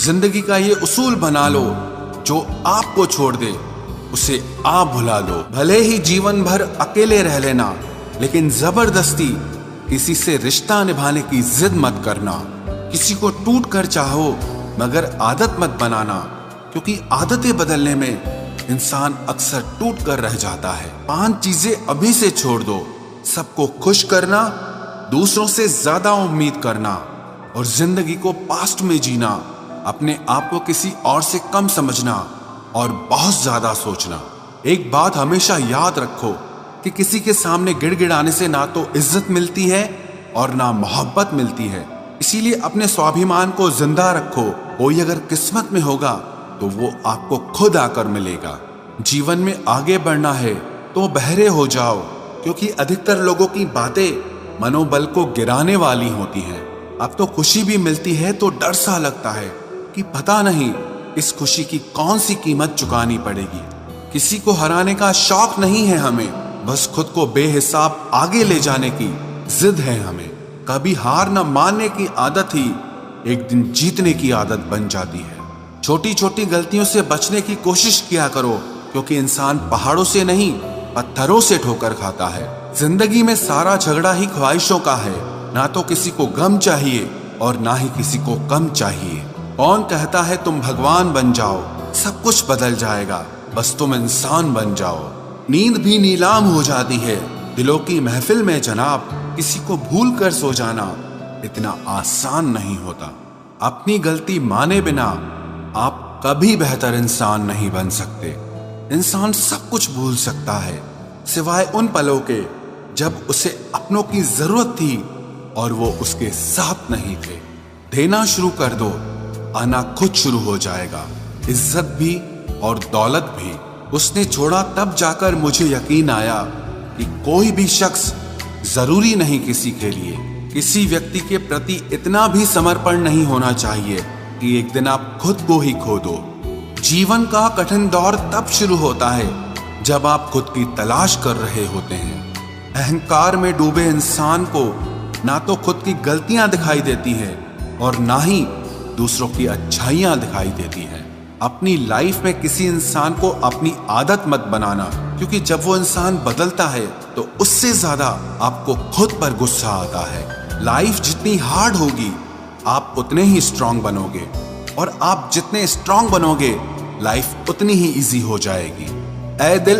जिंदगी का ये उसूल बना लो, जो आपको छोड़ दे उसे आप भुला लो। भले ही जीवन भर अकेले रह लेना, लेकिन जबरदस्ती किसी से रिश्ता निभाने की जिद मत करना। किसी को टूट कर चाहो, मगर आदत मत बनाना, क्योंकि आदतें बदलने में इंसान अक्सर टूट कर रह जाता है। 5 चीजें अभी से छोड़ दो। सबको खुश करना, दूसरों से ज्यादा उम्मीद करना और जिंदगी को पास्ट में जीना, अपने आप को किसी और से कम समझना और बहुत ज्यादा सोचना। एक बात हमेशा याद रखो कि किसी के सामने गिड़गिड़ाने से ना तो इज्जत मिलती है और ना मोहब्बत मिलती है। इसीलिए अपने स्वाभिमान को जिंदा रखो। कोई अगर किस्मत में होगा तो वो आपको खुद आकर मिलेगा। जीवन में आगे बढ़ना है तो बहरे हो जाओ, क्योंकि अधिकतर लोगों की बातें मनोबल को गिराने वाली होती हैं। अब तो खुशी भी मिलती है तो डर सा लगता है कि पता नहीं इस खुशी की कौन सी कीमत चुकानी पड़ेगी। किसी को हराने का शौक नहीं है हमें, बस खुद को बेहिसाब आगे ले जाने की जिद है हमें। कभी हार न मानने की आदत ही एक दिन जीतने की आदत बन जाती है। छोटी छोटी गलतियों से बचने की कोशिश किया करो, क्योंकि इंसान पहाड़ों से नहीं पत्थरों से ठोकर खाता है। जिंदगी में सारा झगड़ा ही ख्वाहिशों का है। ना तो किसी को गम चाहिए और ना ही किसी को कम चाहिए। कौन कहता है तुम भगवान बन जाओ, सब कुछ बदल जाएगा, बस तुम इंसान बन जाओ। नींद भी नीलाम हो जाती है दिलों की महफिल में जनाब। किसी को भूल कर सो जाना इतना आसान नहीं होता। अपनी गलती माने बिना आप कभी बेहतर इंसान नहीं बन सकते। इंसान सब कुछ भूल सकता है, सिवाय उन पलों के जब उसे अपनों की जरूरत थी और वो उसके साथ नहीं थे। देना शुरू कर दो, आना खुद शुरू हो जाएगा। इज्जत भी और दौलत भी उसने छोड़ा, तब जाकर मुझे यकीन आया कि कोई भी शख्स जरूरी नहीं किसी के लिए। किसी व्यक्ति के प्रति इतना भी समर्पण नहीं होना चाहिए कि एक दिन आप खुद को ही खो दो। जीवन का कठिन दौर तब शुरू होता है जब आप खुद की तलाश कर रहे होते हैं। अहंकार में डूबे इंसान को ना तो खुद की गलतियां दिखाई देती है और ना ही दूसरों की अच्छाइयां दिखाई देती है। अपनी लाइफ में किसी इंसान को अपनी आदत मत बनाना, क्योंकि जब वो इंसान बदलता है तो उससे ज्यादा आपको खुद पर गुस्सा आता है। लाइफ जितनी हार्ड होगी आप उतने ही स्ट्रांग बनोगे, और आप जितने स्ट्रांग बनोगे लाइफ उतनी ही इजी हो जाएगी। ऐ दिल